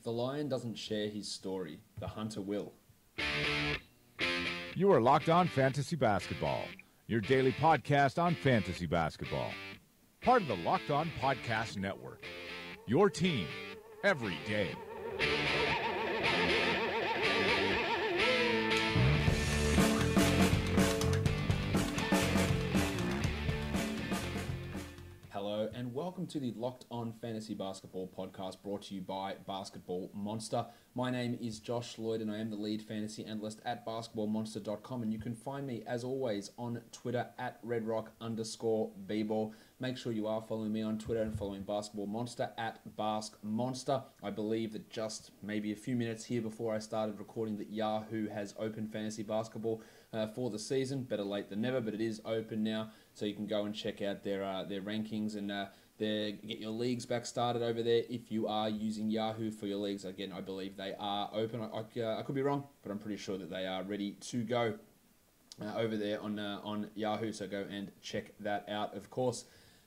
If the lion doesn't share his story, the hunter will. You are Locked On Fantasy Basketball, your daily podcast on fantasy basketball. Part of the Locked On Podcast Network, your team every day. Hello and welcome to the Locked On Fantasy Basketball podcast brought to you by Basketball Monster. My name is Josh Lloyd and I am the lead fantasy analyst at basketballmonster.com, and you can find me as always on Twitter at redrock_bball. Make sure you are following me on Twitter and following Basketball Monster at BaskMonster. I believe that just maybe a few minutes here before I started recording that Yahoo has opened fantasy basketball for the season. Better late than never, but it is open now. So you can go and check out their rankings and get your leagues back started over there if you are using Yahoo for your leagues. Again, I believe they are open. I could be wrong, but I'm pretty sure that they are ready to go over there on Yahoo. So go and check that out. Of course,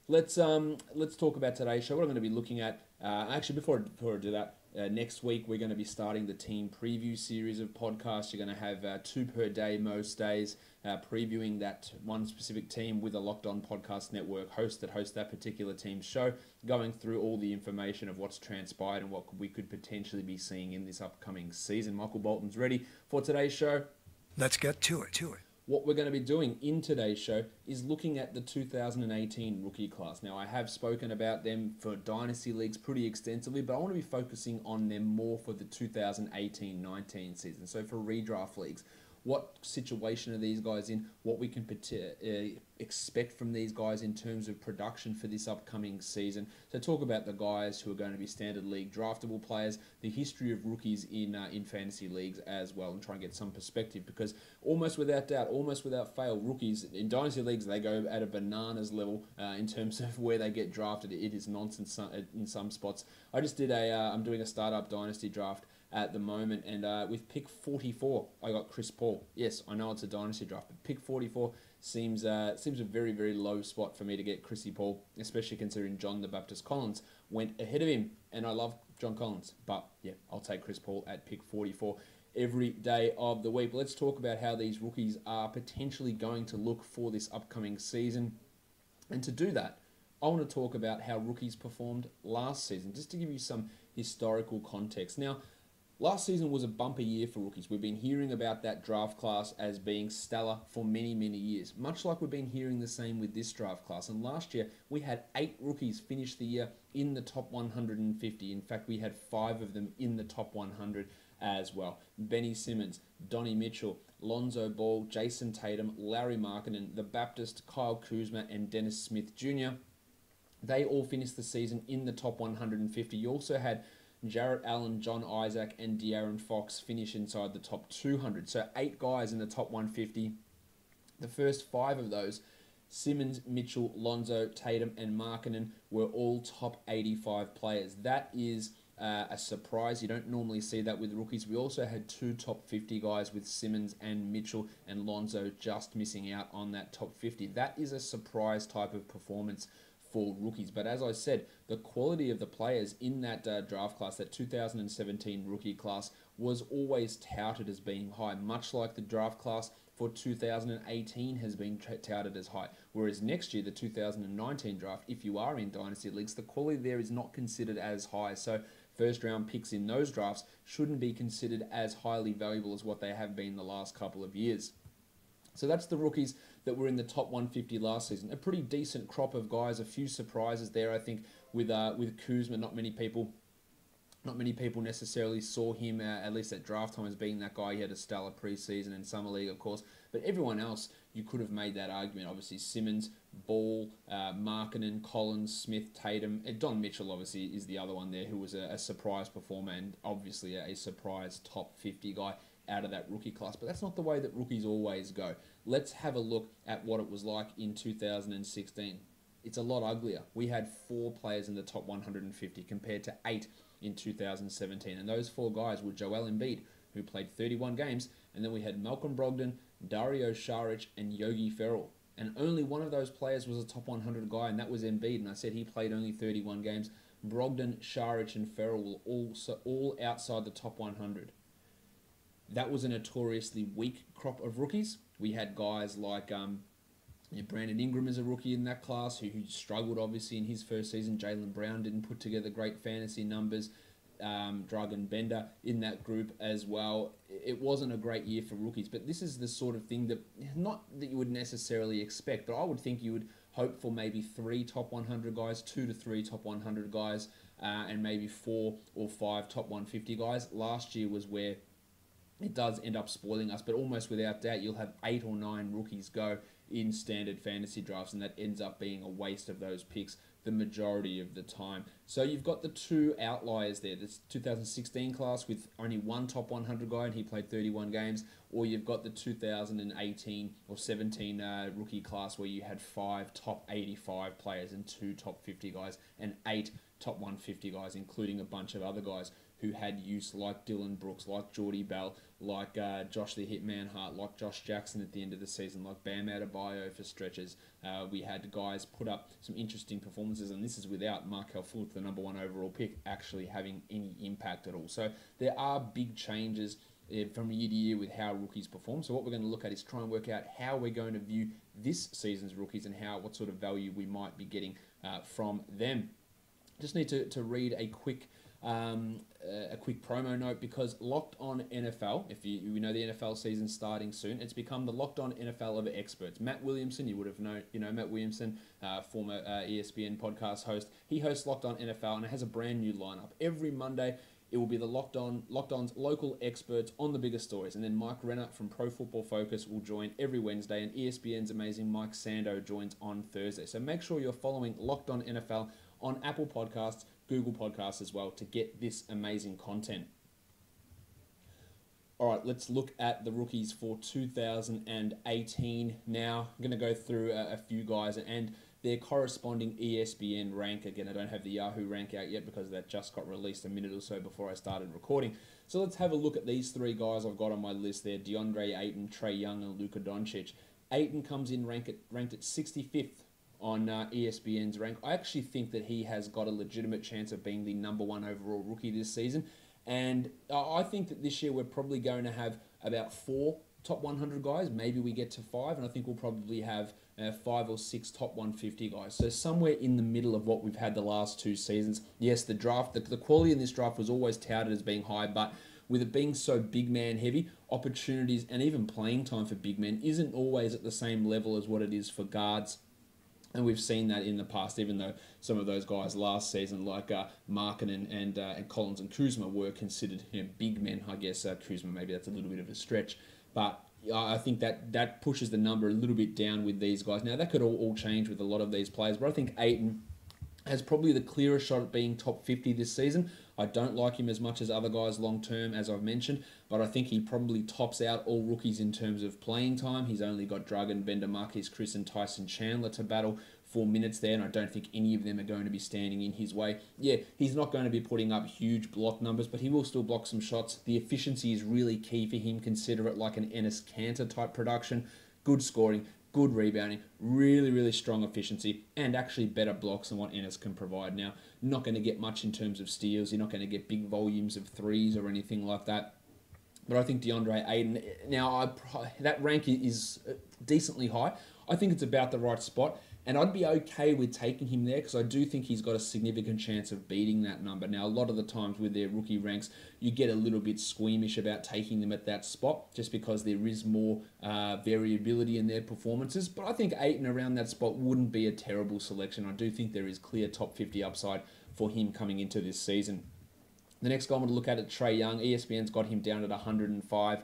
let's talk about today's show. What I'm going to be looking at. Actually, before I do that. Next week, we're going to be starting the team preview series of podcasts. You're going to have 2 per day most days, previewing that one specific team with a Locked On Podcast Network host that hosts that particular team's show, going through all the information of what's transpired and what we could potentially be seeing in this upcoming season. Michael Bolton's ready for today's show. Let's get to it. What we're going to be doing in today's show is looking at the 2018 rookie class. Now, I have spoken about them for Dynasty Leagues pretty extensively, but I want to be focusing on them more for the 2018-19 season. So for redraft leagues, what situation are these guys in? What we can expect from these guys in terms of production for this upcoming season. So talk about the guys who are going to be standard league draftable players, the history of rookies in fantasy leagues as well, and try and get some perspective, because almost without doubt, almost without fail, rookies in dynasty leagues, they go at a bananas level in terms of where they get drafted. It is nonsense in some spots. I just did I'm doing a startup dynasty draft at the moment, and with pick 44, I got Chris Paul. Yes, I know it's a dynasty draft, but pick 44 seems a very, very low spot for me to get Chrissy Paul, especially considering John the Baptist Collins went ahead of him, and I love John Collins, but yeah, I'll take Chris Paul at pick 44 every day of the week. Let's talk about how these rookies are potentially going to look for this upcoming season, and to do that, I want to talk about how rookies performed last season, just to give you some historical context. Now, last season was a bumper year for rookies. We've been hearing about that draft class as being stellar for many, many years, much like we've been hearing the same with this draft class. And last year, we had 8 rookies finish the year in the top 150. In fact, we had 5 of them in the top 100 as well. Benny Simmons, Donnie Mitchell, Lonzo Ball, Jason Tatum, Larry Markkinen, the Baptist, Kyle Kuzma, and Dennis Smith Jr. They all finished the season in the top 150. You also had Jarrett Allen, John Isaac, and De'Aaron Fox finish inside the top 200. So 8 guys in the top 150. The first 5 of those, Simmons, Mitchell, Lonzo, Tatum, and Markkinen, were all top 85 players. That is a surprise. You don't normally see that with rookies. We also had 2 top 50 guys with Simmons and Mitchell and Lonzo just missing out on that top 50. That is a surprise type of performance for rookies. But as I said, the quality of the players in that draft class, that 2017 rookie class, was always touted as being high, much like the draft class for 2018 has been touted as high. Whereas next year, the 2019 draft, if you are in dynasty leagues, the quality there is not considered as high. So first round picks in those drafts shouldn't be considered as highly valuable as what they have been the last couple of years. So that's the rookies that were in the top 150 last season. A pretty decent crop of guys. A few surprises there, I think, with Kuzma. Not many people necessarily saw him, at least at draft time, as being that guy. He had a stellar preseason and summer league, of course. But everyone else, you could have made that argument. Obviously, Simmons, Ball, Markkinen, Collins, Smith, Tatum. And Don Mitchell, obviously, is the other one there, who was a surprise performer and obviously a surprise top 50 guy out of that rookie class. But that's not the way that rookies always go. Let's have a look at what it was like in 2016. It's a lot uglier. We had 4 players in the top 150 compared to 8 in 2017. And those 4 guys were Joel Embiid, who played 31 games, and then we had Malcolm Brogdon, Dario Saric, and Yogi Ferrell. And only one of those players was a top 100 guy, and that was Embiid. And I said he played only 31 games. Brogdon, Šarić, and Ferrell were all outside the top 100. That was a notoriously weak crop of rookies. We had guys like Brandon Ingram as a rookie in that class who struggled obviously in his first season. Jaylen Brown didn't put together great fantasy numbers. Dragan Bender in that group as well. It wasn't a great year for rookies, but this is the sort of thing that, not that you would necessarily expect, but I would think you would hope for maybe 3 top 100 guys, 2 to 3 top 100 guys, and maybe 4 or 5 top 150 guys. Last year was where it does end up spoiling us, but almost without doubt you'll have 8 or 9 rookies go in standard fantasy drafts, and that ends up being a waste of those picks the majority of the time. So you've got the 2 outliers there. This 2016 class with only 1 top 100 guy and he played 31 games, or you've got the 2018 or 17 rookie class where you had 5 top 85 players and 2 top 50 guys and 8 top 150 guys, including a bunch of other guys who had use, like Dylan Brooks, like Jordy Bell, like Josh the Hitman Hart, like Josh Jackson at the end of the season, like Bam Adebayo for stretches. We had guys put up some interesting performances, and this is without Markelle Fultz, the number 1 overall pick, actually having any impact at all. So there are big changes from year to year with how rookies perform. So what we're going to look at is try and work out how we're going to view this season's rookies and what sort of value we might be getting from them. Just need to read a quick promo note, because Locked On NFL, if you know the NFL season starting soon, it's become the Locked On NFL of experts. Matt Williamson, you would have known, Matt Williamson, former ESPN podcast host. He hosts Locked On NFL and it has a brand new lineup. Every Monday, it will be the Locked On's local experts on the biggest stories. And then Mike Renner from Pro Football Focus will join every Wednesday, and ESPN's amazing Mike Sando joins on Thursday. So make sure you're following Locked On NFL on Apple Podcasts, Google Podcasts as well, to get this amazing content. All right, let's look at the rookies for 2018 now. I'm going to go through a few guys and their corresponding ESPN rank. Again, I don't have the Yahoo rank out yet because that just got released a minute or so before I started recording. So let's have a look at these 3 guys I've got on my list there: Deandre Ayton, Trae Young, and Luka Doncic. Ayton comes in ranked at 65th on ESPN's rank. I actually think that he has got a legitimate chance of being the number 1 overall rookie this season. And I think that this year we're probably going to have about 4 top 100 guys. Maybe we get to 5, and I think we'll probably have 5 or 6 top 150 guys. So somewhere in the middle of what we've had the last 2 seasons. Yes, the draft, the quality in this draft was always touted as being high, but with it being so big man heavy, opportunities and even playing time for big men isn't always at the same level as what it is for guards. And we've seen that in the past, even though some of those guys last season, like Markkanen and Collins and Kuzma, were considered big men. I guess Kuzma, maybe that's a little bit of a stretch. But I think that pushes the number a little bit down with these guys. Now, that could all change with a lot of these players, but I think Ayton has probably the clearest shot at being top 50 this season. I don't like him as much as other guys long term, as I've mentioned, but I think he probably tops out all rookies in terms of playing time. He's only got Dragan Bender, Marquise Chris, and Tyson Chandler to battle for minutes there, and I don't think any of them are going to be standing in his way. Yeah, he's not going to be putting up huge block numbers, but he will still block some shots. The efficiency is really key for him. Consider it like an Enes Kanter type production. Good scoring, good rebounding, really, really strong efficiency, and actually better blocks than what Enes can provide. Now, not going to get much in terms of steals. You're not going to get big volumes of threes or anything like that. But I think DeAndre Ayton, now that rank is decently high. I think it's about the right spot, and I'd be okay with taking him there because I do think he's got a significant chance of beating that number. Now, a lot of the times with their rookie ranks, you get a little bit squeamish about taking them at that spot just because there is more variability in their performances. But I think Ayton around that spot wouldn't be a terrible selection. I do think there is clear top 50 upside for him coming into this season. The next guy I'm going to look at is Trae Young. ESPN's got him down at 105.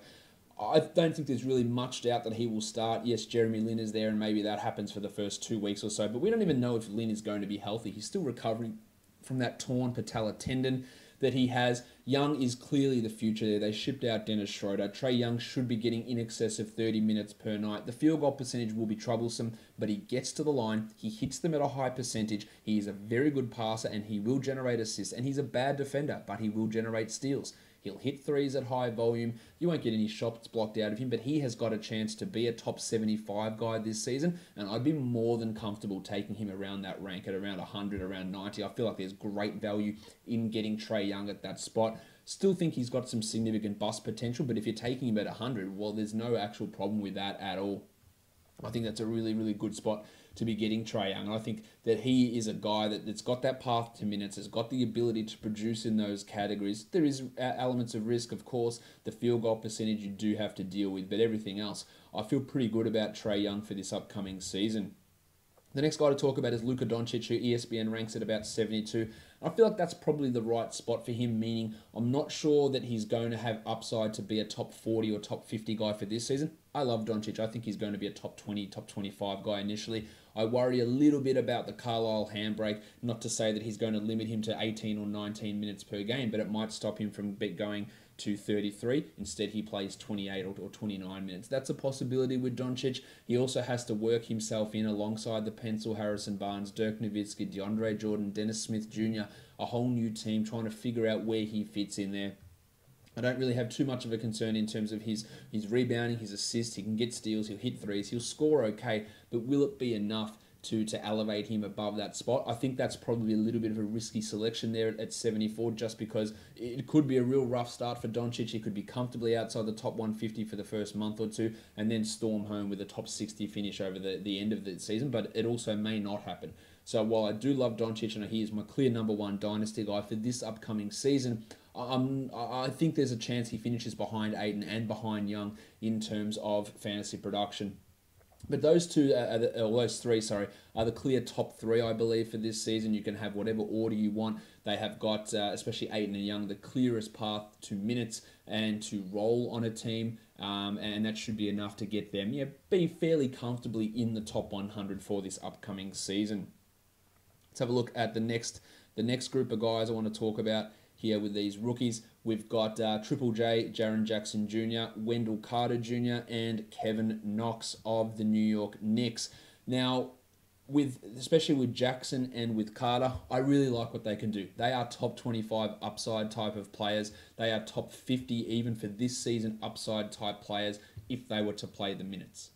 I don't think there's really much doubt that he will start. Yes, Jeremy Lin is there, and maybe that happens for the first 2 weeks or so, but we don't even know if Lin is going to be healthy. He's still recovering from that torn patella tendon that he has. Young is clearly the future there. They shipped out Dennis Schroeder. Trae Young should be getting in excess of 30 minutes per night. The field goal percentage will be troublesome, but he gets to the line. He hits them at a high percentage. He is a very good passer, and he will generate assists. And he's a bad defender, but he will generate steals. He'll hit threes at high volume. You won't get any shots blocked out of him, but he has got a chance to be a top 75 guy this season, and I'd be more than comfortable taking him around that rank at around 100, around 90. I feel like there's great value in getting Trae Young at that spot. Still think he's got some significant bust potential, but if you're taking him at 100, well, there's no actual problem with that at all. I think that's a really, really good spot to be getting Trae Young. And I think that he is a guy that's got that path to minutes, has got the ability to produce in those categories. There is elements of risk, of course. The field goal percentage you do have to deal with, but everything else, I feel pretty good about Trae Young for this upcoming season. The next guy to talk about is Luka Doncic, who ESPN ranks at about 72. I feel like that's probably the right spot for him, meaning I'm not sure that he's going to have upside to be a top 40 or top 50 guy for this season. I love Doncic. I think he's going to be a top 20, top 25 guy initially. I worry a little bit about the Carlisle handbrake, not to say that he's going to limit him to 18 or 19 minutes per game, but it might stop him from going to 33. Instead, he plays 28 or 29 minutes. That's a possibility with Doncic. He also has to work himself in alongside the Pencil, Harrison Barnes, Dirk Nowitzki, DeAndre Jordan, Dennis Smith Jr., a whole new team trying to figure out where he fits in there. I don't really have too much of a concern in terms of his rebounding, his assists. He can get steals, he'll hit threes, he'll score okay, but will it be enough to elevate him above that spot? I think that's probably a little bit of a risky selection there at 74, just because it could be a real rough start for Doncic. He could be comfortably outside the top 150 for the first month or two and then storm home with a top 60 finish over the end of the season, but it also may not happen. So while I do love Doncic and he is my clear number one dynasty guy for this upcoming season, I think there's a chance he finishes behind Ayton and behind Young in terms of fantasy production. But those three, are the clear top three, I believe, for this season. You can have whatever order you want. They have got, especially Ayton and Young, the clearest path to minutes and to role on a team, and that should be enough to get them be fairly comfortably in the top 100 for this upcoming season. Let's have a look at the next group of guys I want to talk about here with these rookies. We've got Triple J, Jaren Jackson Jr., Wendell Carter Jr., and Kevin Knox of the New York Knicks. Now, especially with Jackson and with Carter, I really like what they can do. They are top 25 upside type of players. They are top 50 even for this season upside type players if they were to play the minutes.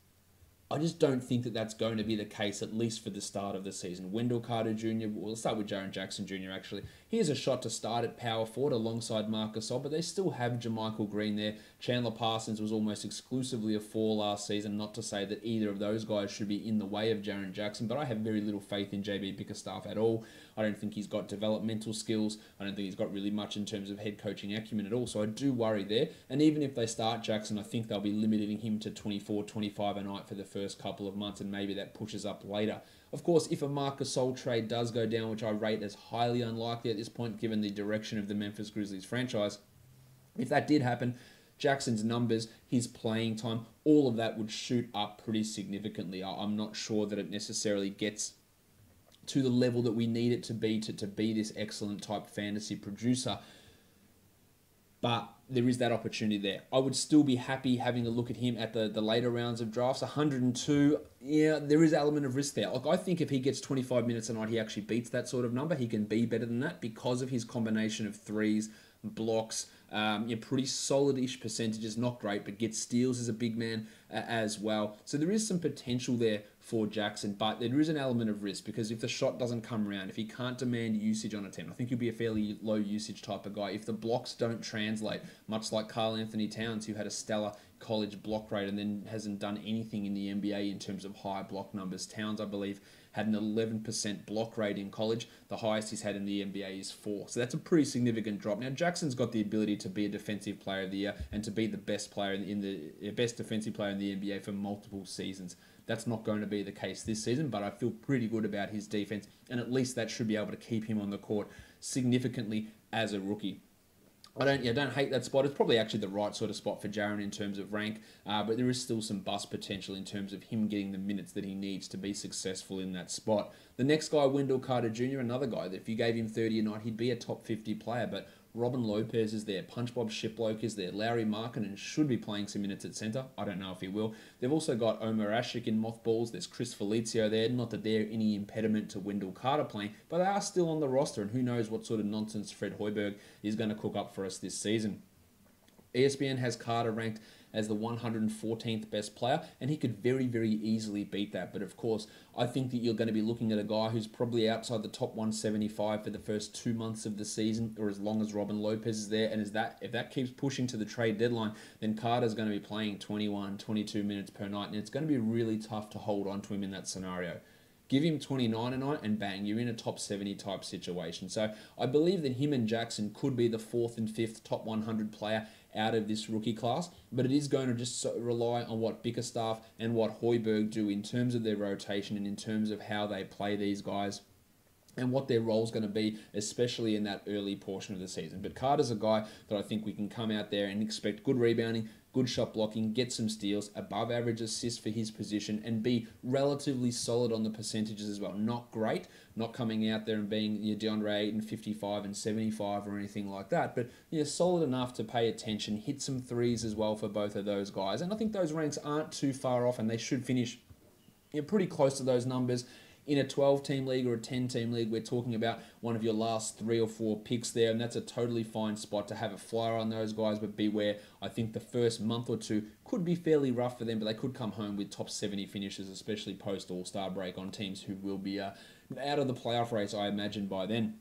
I just don't think that that's going to be the case, at least for the start of the season. Wendell Carter Jr., we'll start with Jaren Jackson Jr. actually. He has a shot to start at power forward alongside Marc Gasol, but they still have JaMychal Green there. Chandler Parsons was almost exclusively a 4 last season, not to say that either of those guys should be in the way of Jaren Jackson, but I have very little faith in JB Bickerstaff at all. I don't think he's got developmental skills. I don't think he's got really much in terms of head coaching acumen at all, so I do worry there. And even if they start Jackson, I think they'll be limiting him to 24, 25 a night for the first couple of months, and maybe that pushes up later. Of course, if a Marc Gasol trade does go down, which I rate as highly unlikely at this point, given the direction of the Memphis Grizzlies franchise, if that did happen, Jackson's numbers, his playing time, all of that would shoot up pretty significantly. I'm not sure that it necessarily gets to the level that we need it to be this excellent type fantasy producer. But there is that opportunity there. I would still be happy having a look at him at the later rounds of drafts. 102, yeah, there is an element of risk there. Like, I think if he gets 25 minutes a night, he actually beats that sort of number. He can be better than that because of his combination of threes, blocks, pretty solid-ish percentages, not great, but gets steals as a big man as well. So there is some potential there for Jackson, but there is an element of risk because if the shot doesn't come around, if he can't demand usage on a team, I think he'll be a fairly low usage type of guy. If the blocks don't translate, much like Karl Anthony Towns, who had a stellar college block rate and then hasn't done anything in the NBA in terms of high block numbers. Towns, I believe, had an 11% block rate in college. The highest he's had in the NBA is 4. So that's a pretty significant drop. Now, Jackson's got the ability to be a defensive player of the year and to be the best player in the best defensive player in the NBA for multiple seasons. That's not going to be the case this season, but I feel pretty good about his defense, and at least that should be able to keep him on the court significantly as a rookie. I don't hate that spot. It's probably actually the right sort of spot for Jaren in terms of rank, but there is still some bust potential in terms of him getting the minutes that he needs to be successful in that spot. The next guy, Wendell Carter Jr., another guy that if you gave him 30 a night, he'd be a top 50 player, but Robin Lopez is there, Punch Bob Shiploke is there, Larry Markkinen should be playing some minutes at centre. I don't know if he will. They've also got Omer Ashik in mothballs. There's Chris Felicio there. Not that they're any impediment to Wendell Carter playing, but they are still on the roster, and who knows what sort of nonsense Fred Hoiberg is going to cook up for us this season. ESPN has Carter ranked as the 114th best player, and he could very, very easily beat that. But of course, I think that you're going to be looking at a guy who's probably outside the top 175 for the first 2 months of the season, or as long as Robin Lopez is there. And if that keeps pushing to the trade deadline, then Carter's going to be playing 21, 22 minutes per night, and it's going to be really tough to hold on to him in that scenario. Give him 29 a night and bang, you're in a top 70 type situation. So I believe that him and Jackson could be the 4th and 5th top 100 player out of this rookie class, but it is going to just rely on what Bickerstaff and what Hoiberg do in terms of their rotation and in terms of how they play these guys and what their role is going to be, especially in that early portion of the season. But Carter's a guy that I think we can come out there and expect good rebounding, good shot blocking, get some steals, above average assists for his position, and be relatively solid on the percentages as well. Not great, not coming out there and being Deandre Ayton 55 and 75 or anything like that, but solid enough to pay attention, hit some threes as well for both of those guys. And I think those ranks aren't too far off, and they should finish pretty close to those numbers. In a 12-team league or a 10-team league, we're talking about one of your last 3 or 4 picks there, and that's a totally fine spot to have a flyer on those guys, but beware, I think the first month or two could be fairly rough for them, but they could come home with top 70 finishes, especially post-All-Star break on teams who will be out of the playoff race, I imagine, by then.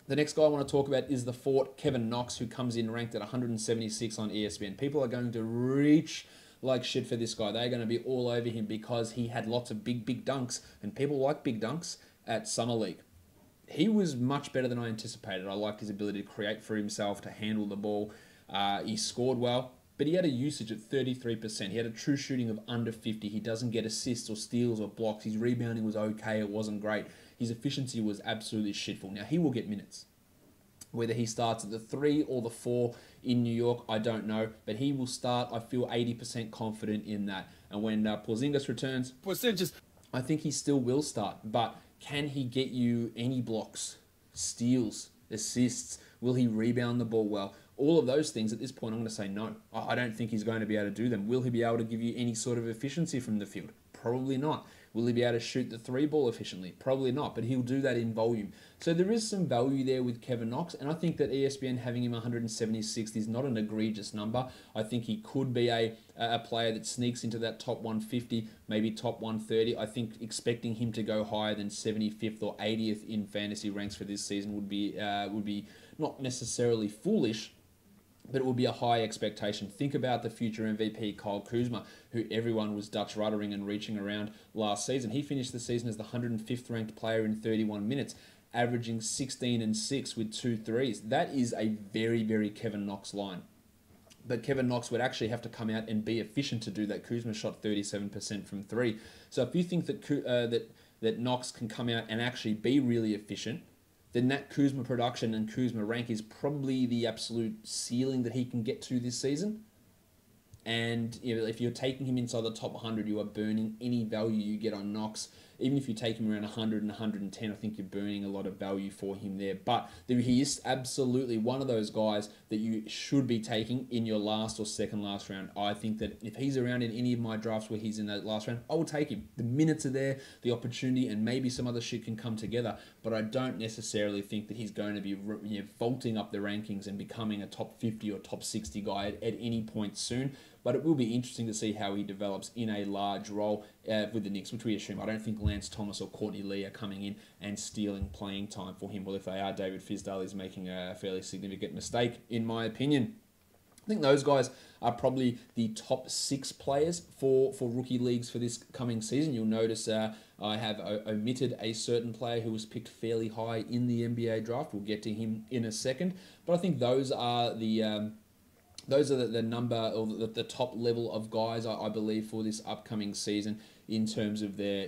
The next guy I want to talk about is the Fort, Kevin Knox, who comes in ranked at 176 on ESPN. People are going to reach like shit for this guy. They're going to be all over him because he had lots of big dunks, and people like big dunks at Summer League. He was much better than I anticipated. I liked his ability to create for himself, to handle the ball. He scored well, but he had a usage at 33%. He had a true shooting of under 50. He doesn't get assists or steals or blocks. His rebounding was okay. It wasn't great. His efficiency was absolutely shitful. Now, he will get minutes. Whether he starts at the 3 or the 4 in New York, I don't know. But he will start, I feel 80% confident in that. And when Porzingis returns, I think he still will start. But can he get you any blocks, steals, assists? Will he rebound the ball well? All of those things, at this point, I'm going to say no. I don't think he's going to be able to do them. Will he be able to give you any sort of efficiency from the field? Probably not. Will he be able to shoot the 3 ball efficiently? Probably not, but he'll do that in volume. So there is some value there with Kevin Knox, and I think that ESPN having him 176 is not an egregious number. I think he could be a player that sneaks into that top 150, maybe top 130. I think expecting him to go higher than 75th or 80th in fantasy ranks for this season would be not necessarily foolish, but it will be a high expectation. Think about the future MVP, Kyle Kuzma, who everyone was Dutch ruddering and reaching around last season. He finished the season as the 105th ranked player in 31 minutes, averaging 16 and 6 with 2 threes. That is a very, very Kevin Knox line. But Kevin Knox would actually have to come out and be efficient to do that. Kuzma shot 37% from 3. So if you think that Knox can come out and actually be really efficient, then that Kuzma production and Kuzma rank is probably the absolute ceiling that he can get to this season. And if you're taking him inside the top 100, you are burning any value you get on Knox. Even if you take him around 100 and 110, I think you're burning a lot of value for him there. But he is absolutely one of those guys that you should be taking in your last or second last round. I think that if he's around in any of my drafts where he's in that last round, I will take him. The minutes are there, the opportunity, and maybe some other shit can come together. But I don't necessarily think that he's going to be vaulting up the rankings and becoming a top 50 or top 60 guy at any point soon. But it will be interesting to see how he develops in a large role with the Knicks, which we assume. I don't think Lance Thomas or Courtney Lee are coming in and stealing playing time for him. Well, if they are, David Fizdale is making a fairly significant mistake, in my opinion. I think those guys are probably the top 6 players for rookie leagues for this coming season. You'll notice I have omitted a certain player who was picked fairly high in the NBA draft. We'll get to him in a second. But I think those are the number or the top level of guys I believe for this upcoming season in terms of their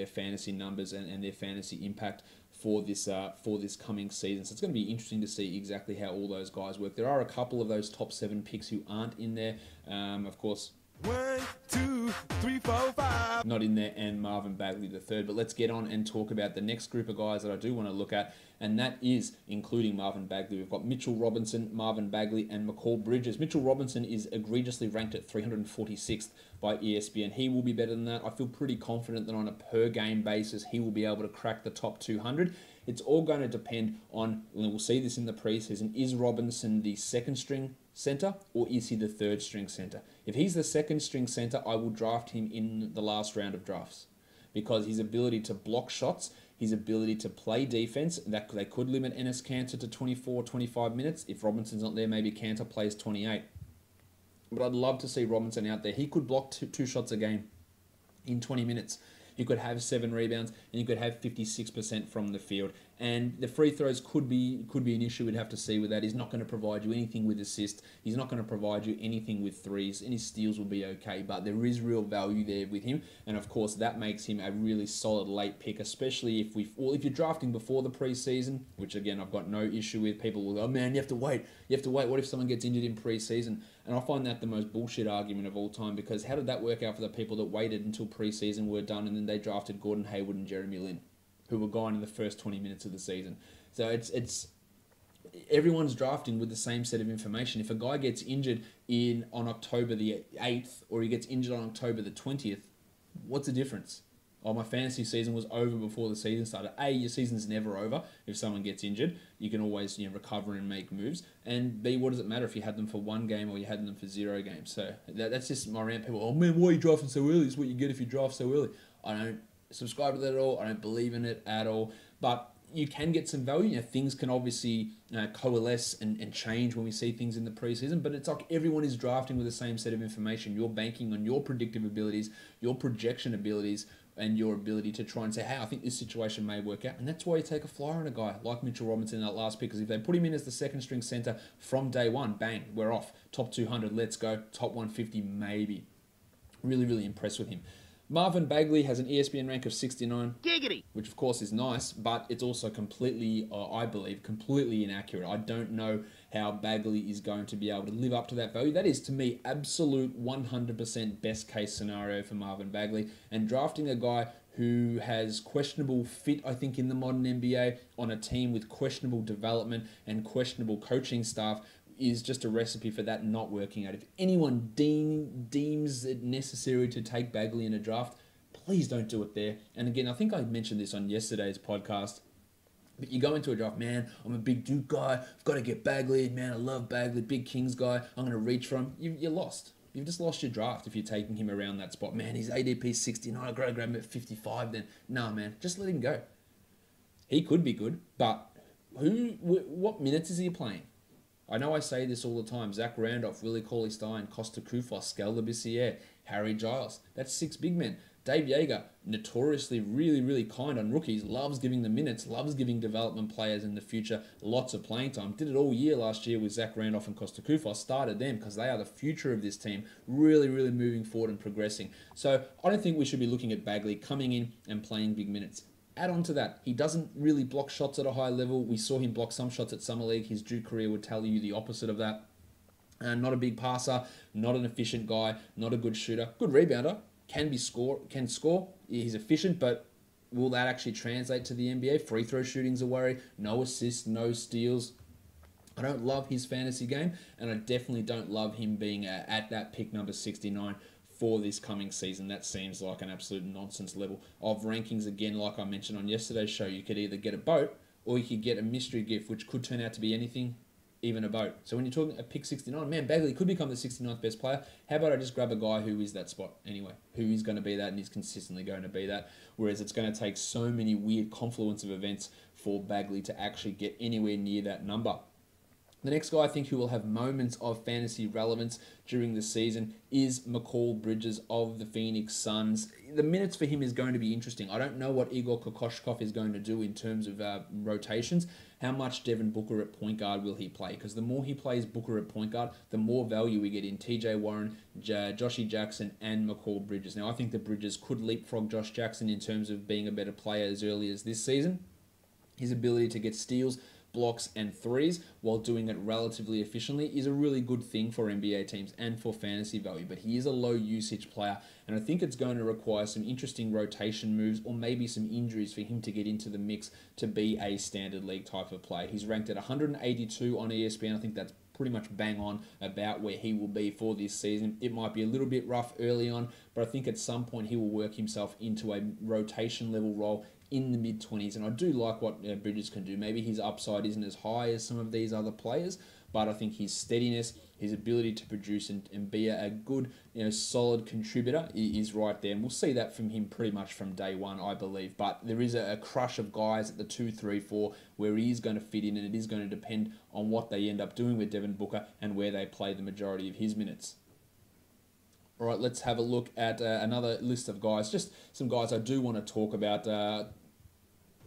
fantasy numbers and their fantasy impact for this coming season. So it's going to be interesting to see exactly how all those guys work. There are a couple of those top 7 picks who aren't in there. Of course, 1, 2, 3, 4, 5. Not in there, and Marvin Bagley the third. But let's get on and talk about the next group of guys that I do want to look at, and that is including Marvin Bagley. We've got Mitchell Robinson, Marvin Bagley, and McCall Bridges. Mitchell Robinson is egregiously ranked at 346th by ESPN. He will be better than that. I feel pretty confident that on a per-game basis, he will be able to crack the top 200. It's all going to depend on, and we'll see this in the preseason, is Robinson the second string center, or is he the third string center? If he's the second string center, I will draft him in the last round of drafts because his ability to block shots, his ability to play defense, that they could limit Enes Kanter to 24, 25 minutes. If Robinson's not there, maybe Kanter plays 28. But I'd love to see Robinson out there. He could block two shots a game in 20 minutes. You could have 7 rebounds, and you could have 56% from the field. And the free throws could be an issue. We'd have to see with that. He's not going to provide you anything with assists. He's not going to provide you anything with threes. And his steals will be okay, but there is real value there with him. And of course, that makes him a really solid late pick, especially if you're drafting before the preseason, which again I've got no issue with. People will go, oh man, you have to wait. You have to wait. What if someone gets injured in preseason? And I find that the most bullshit argument of all time, because how did that work out for the people that waited until preseason were done and then they drafted Gordon Hayward and Jeremy Lin, who were gone in the first 20 minutes of the season? So it's everyone's drafting with the same set of information. If a guy gets injured on October the 8th or he gets injured on October the 20th, what's the difference? Oh, my fantasy season was over before the season started. A, your season's never over. If someone gets injured, you can always recover and make moves. And B, what does it matter if you had them for 1 game or you had them for 0 games? So that's just my rant. People, oh man, why are you drafting so early? It's what you get if you draft so early. I don't subscribe to that at all. I don't believe in it at all. But you can get some value. Things can obviously coalesce and change when we see things in the preseason, but it's like everyone is drafting with the same set of information. You're banking on your predictive abilities, your projection abilities, and your ability to try and say, hey, I think this situation may work out. And that's why you take a flyer on a guy like Mitchell Robinson in that last pick, because if they put him in as the second string center from day one, bang, we're off. Top 200, let's go. Top 150, maybe. Really, really impressed with him. Marvin Bagley has an ESPN rank of 69. Giggity! Which of course is nice, but it's also completely, I believe, completely inaccurate. I don't know how Bagley is going to be able to live up to that value. That is, to me, absolute 100% best case scenario for Marvin Bagley. And drafting a guy who has questionable fit, I think, in the modern NBA on a team with questionable development and questionable coaching staff is just a recipe for that not working out. If anyone deems it necessary to take Bagley in a draft, please don't do it there. And again, I think I mentioned this on yesterday's podcast, but you go into a draft, man, I'm a big Duke guy, I've got to get Bagley, man, I love Bagley, big Kings guy, I'm going to reach for him. You're lost. You've just lost your draft if you're taking him around that spot. Man, he's ADP 69, I've got to grab him at 55 then. Nah, man, just let him go. He could be good, but what minutes is he playing? I know I say this all the time. Zach Randolph, Willie Cauley-Stein, Costa Koufos, Skel Labissiere, Harry Giles. That's 6 big men. Dave Yeager, notoriously really, really kind on rookies, loves giving them minutes, loves giving development players in the future lots of playing time. Did it all year last year with Zach Randolph and Costa Koufos. Started them because they are the future of this team, really, really moving forward and progressing. So I don't think we should be looking at Bagley coming in and playing big minutes. Add on to that, he doesn't really block shots at a high level. We saw him block some shots at Summer League. His Duke career would tell you the opposite of that. Not a big passer, not an efficient guy, not a good shooter. Good rebounder, can score. He's efficient, but will that actually translate to the NBA? Free throw shooting's a worry. No assists, no steals. I don't love his fantasy game, and I definitely don't love him being at that pick number 69 for this coming season. That seems like an absolute nonsense level of rankings. Again, like I mentioned on yesterday's show, you could either get a boat or you could get a mystery gift, which could turn out to be anything, even a boat. So when you're talking a pick 69, man, Bagley could become the 69th best player. How about I just grab a guy who is that spot anyway, who is going to be that and is consistently going to be that, whereas it's going to take so many weird confluence of events for Bagley to actually get anywhere near that number. The next guy I think who will have moments of fantasy relevance during the season is Mikal Bridges of the Phoenix Suns. The minutes for him is going to be interesting. I don't know what Igor Kokoshkov is going to do in terms of rotations. How much Devin Booker at point guard will he play? Because the more he plays Booker at point guard, the more value we get in TJ Warren, Joshy Jackson, and Mikal Bridges. Now, I think the Bridges could leapfrog Josh Jackson in terms of being a better player as early as this season. His ability to get steals, blocks and threes while doing it relatively efficiently is a really good thing for NBA teams and for fantasy value, but he is a low usage player, and I think it's going to require some interesting rotation moves or maybe some injuries for him to get into the mix to be a standard league type of player. He's ranked at 182 on ESPN. I think that's pretty much bang on about where he will be for this season. It might be a little bit rough early on, but I think at some point he will work himself into a rotation level role in the mid-20s, and I do like what Bridges can do. Maybe his upside isn't as high as some of these other players, but I think his steadiness, his ability to produce and be a good, solid contributor is right there. And we'll see that from him pretty much from day one, I believe. But there is a crush of guys at the 2, 3, 4 where he is going to fit in, and it is going to depend on what they end up doing with Devin Booker and where they play the majority of his minutes. All right, let's have a look at another list of guys. Just some guys I do want to talk about.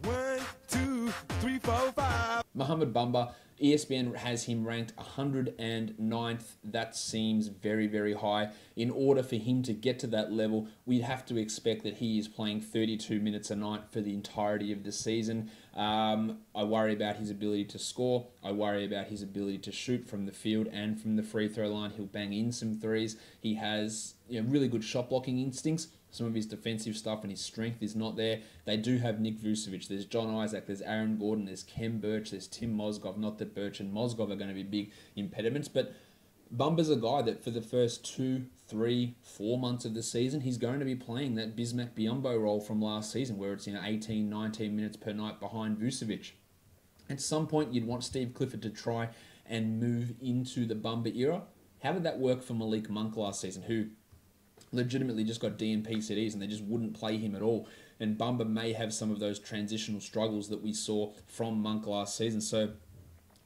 1, 2, 3, 4, 5. Mohamed Bamba, ESPN has him ranked 109th. That seems very, very high. In order for him to get to that level, we'd have to expect that he is playing 32 minutes a night for the entirety of the season. I worry about his ability to score. I worry about his ability to shoot from the field and from the free throw line. He'll bang in some threes. He has really good shot blocking instincts. Some of his defensive stuff and his strength is not there. They do have Nick Vucevic. There's John Isaac. There's Aaron Gordon. There's Kem Birch. There's Tim Mozgov. Not that Birch and Mozgov are going to be big impediments, but Bumba's a guy that for the first 2, 3, 4 months of the season, he's going to be playing that Bismack Biyombo role from last season where it's 18, 19 minutes per night behind Vucevic. At some point, you'd want Steve Clifford to try and move into the Bumba era. How did that work for Malik Monk last season, who legitimately just got DNP CDs and they just wouldn't play him at all? And Bumba may have some of those transitional struggles that we saw from Monk last season. So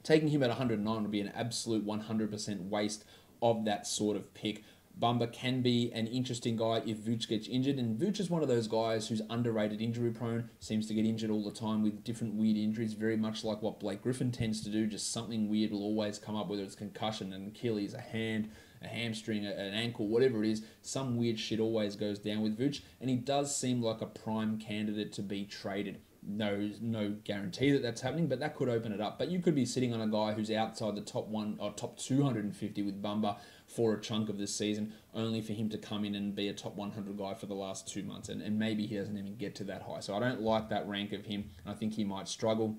taking him at 109 would be an absolute 100% waste of that sort of pick. Bumba can be an interesting guy if Vooch gets injured, and Vooch is one of those guys who's underrated injury prone, seems to get injured all the time with different weird injuries, very much like what Blake Griffin tends to do. Just something weird will always come up, whether it's concussion, an Achilles, a hand, a hamstring, an ankle, whatever it is. Some weird shit always goes down with Vooch, and he does seem like a prime candidate to be traded. No guarantee that that's happening, but that could open it up. But you could be sitting on a guy who's outside the top 250 with Bumba for a chunk of this season, only for him to come in and be a top 100 guy for the last 2 months, and maybe he doesn't even get to that high. So I don't like that rank of him, and I think he might struggle.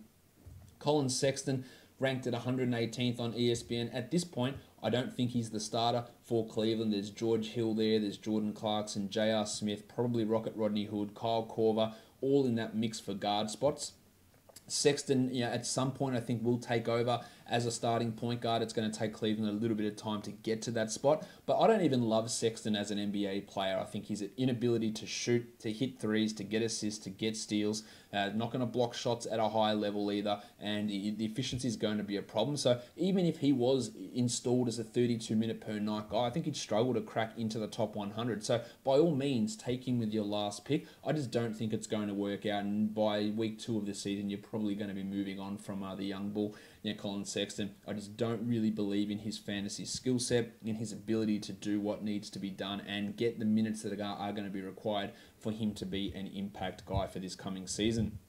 Collin Sexton, ranked at 118th on ESPN. At this point, I don't think he's the starter for Cleveland. There's George Hill there, there's Jordan Clarkson, J.R. Smith, probably Rocket Rodney Hood, Kyle Korver, all in that mix for guard spots. Sexton, at some point, I think will take over as a starting point guard. It's going to take Cleveland a little bit of time to get to that spot. But I don't even love Sexton as an NBA player. I think his inability to shoot, to hit threes, to get assists, to get steals, not going to block shots at a high level either, and the efficiency is going to be a problem. So even if he was installed as a 32-minute per night guy, I think he'd struggle to crack into the top 100. So by all means, take him with your last pick. I just don't think it's going to work out, and by week 2 of the season, you're probably going to be moving on from the young bull, Collin Sexton. I just don't really believe in his fantasy skill set, in his ability to do what needs to be done and get the minutes that are going to be required for him to be an impact guy for this coming season.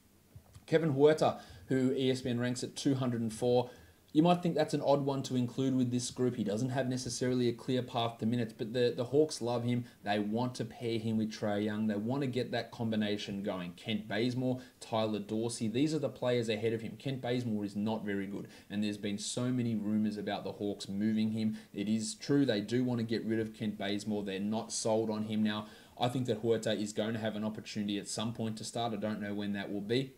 Kevin Huerter, who ESPN ranks at 204. You might think that's an odd one to include with this group. He doesn't have necessarily a clear path to minutes, but the Hawks love him. They want to pair him with Trae Young. They want to get that combination going. Kent Bazemore, Tyler Dorsey, these are the players ahead of him. Kent Bazemore is not very good, and there's been so many rumors about the Hawks moving him. It is true they do want to get rid of Kent Bazemore. They're not sold on him now. I think that Huerter is going to have an opportunity at some point to start. I don't know when that will be.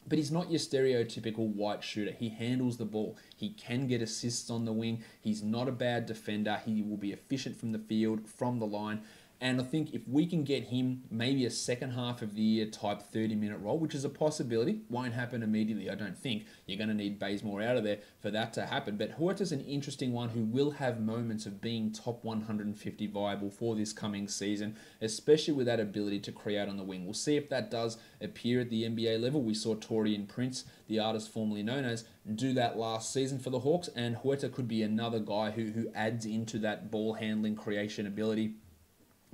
But he's not your stereotypical white shooter. He handles the ball. He can get assists on the wing. He's not a bad defender. He will be efficient from the field, from the line. And I think if we can get him maybe a second half of the year type 30-minute role, which is a possibility, won't happen immediately, I don't think. You're going to need Bazemore out of there for that to happen. But Huerter's an interesting one who will have moments of being top 150 viable for this coming season, especially with that ability to create on the wing. We'll see if that does appear at the NBA level. We saw Taurean Prince, the artist formerly known as, do that last season for the Hawks, and Huerter could be another guy who adds into that ball handling creation ability.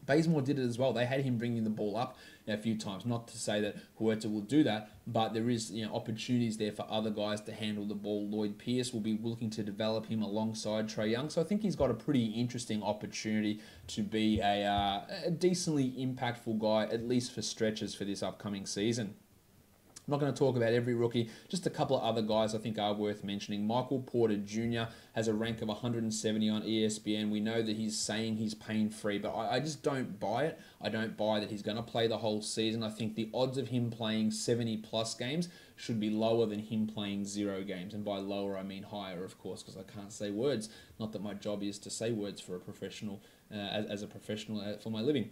Bazemore did it as well. They had him bringing the ball up a few times. Not to say that Huerter will do that, but there is opportunities there for other guys to handle the ball. Lloyd Pierce will be looking to develop him alongside Trae Young. So I think he's got a pretty interesting opportunity to be a decently impactful guy, at least for stretches for this upcoming season. I'm not going to talk about every rookie, just a couple of other guys I think are worth mentioning. Michael Porter Jr. has a rank of 170 on ESPN. We know that he's saying he's pain-free, but I just don't buy it. I don't buy that he's going to play the whole season. I think the odds of him playing 70-plus games should be lower than him playing 0 games. And by lower, I mean higher, of course, because I can't say words. Not that my job is to say words for a professional, as a professional for my living.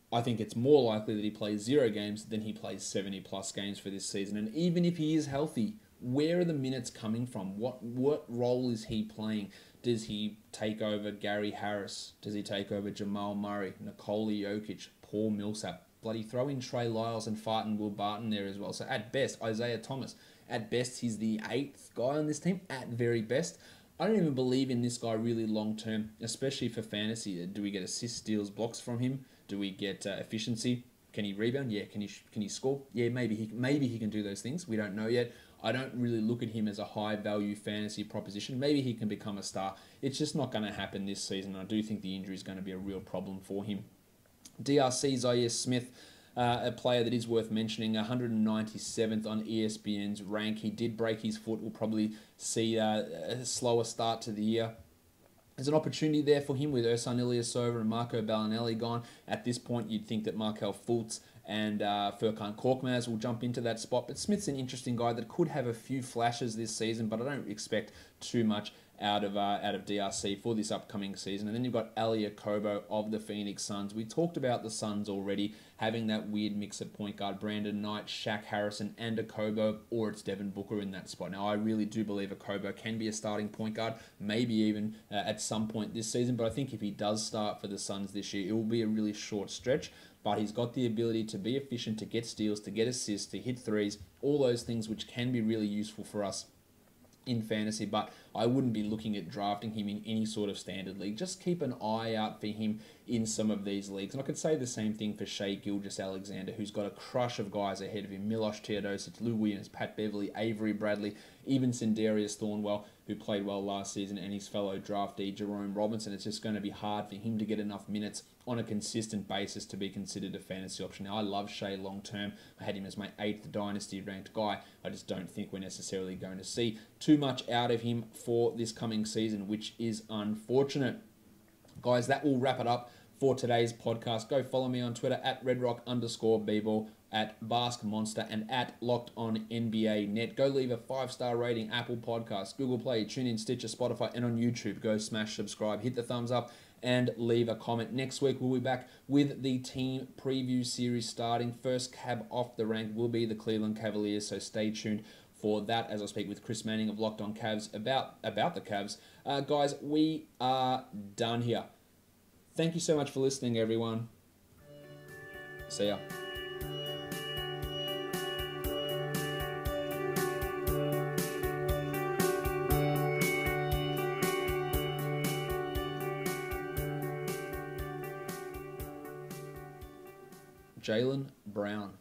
I think it's more likely that he plays 0 games than he plays 70-plus games for this season. And even if he is healthy, where are the minutes coming from? What role is he playing? Does he take over Gary Harris? Does he take over Jamal Murray, Nikola Jokic, Paul Millsap? Bloody throw in Trey Lyles and Farton Will Barton there as well. So at best, Isaiah Thomas. At best, he's the 8th guy on this team. At very best. I don't even believe in this guy really long term, especially for fantasy. Do we get assists, steals, blocks from him? Do we get efficiency? Can he rebound? Yeah. Can he score? Yeah, maybe he can do those things. We don't know yet. I don't really look at him as a high-value fantasy proposition. Maybe he can become a star. It's just not going to happen this season. I do think the injury is going to be a real problem for him. DRC Zaire Smith, a player that is worth mentioning, 197th on ESPN's rank. He did break his foot. We'll probably see a slower start to the year. There's an opportunity there for him with Ersan Ilyasova and Marco Bellinelli gone. At this point, you'd think that Markel Fultz and Furkan Korkmaz will jump into that spot. But Smith's an interesting guy that could have a few flashes this season, but I don't expect too much out of DRC for this upcoming season. And then you've got Ali Akobo of the Phoenix Suns. We talked about the Suns already, having that weird mix at point guard, Brandon Knight, Shaq Harrison, and Akobo, or it's Devin Booker in that spot. Now, I really do believe Akobo can be a starting point guard, maybe even at some point this season, but I think if he does start for the Suns this year, it will be a really short stretch, but he's got the ability to be efficient, to get steals, to get assists, to hit threes, all those things which can be really useful for us in fantasy, but I wouldn't be looking at drafting him in any sort of standard league. Just keep an eye out for him in some of these leagues. And I could say the same thing for Shai Gilgeous-Alexander, who's got a crush of guys ahead of him. Milos Teodosic, Lou Williams, Pat Beverly, Avery Bradley, even Sindarius Thornwell, who played well last season, and his fellow draftee, Jerome Robinson. It's just going to be hard for him to get enough minutes on a consistent basis to be considered a fantasy option. Now, I love Shai long term. I had him as my 8th dynasty ranked guy. I just don't think we're necessarily going to see too much out of him for this coming season, which is unfortunate. Guys, that will wrap it up for today's podcast. Go follow me on Twitter at redrock_bball, at BaskMonster, and at LockedOnNBANet. Go leave a 5-star rating, Apple Podcasts, Google Play, TuneIn, Stitcher, Spotify, and on YouTube. Go smash subscribe, hit the thumbs up, and leave a comment. Next week, we'll be back with the team preview series starting. First cab off the rank will be the Cleveland Cavaliers, so stay tuned for that as I speak with Chris Manning of Locked On Cavs about the Cavs. Guys, we are done here. Thank you so much for listening, everyone. See ya. Jaylen Brown.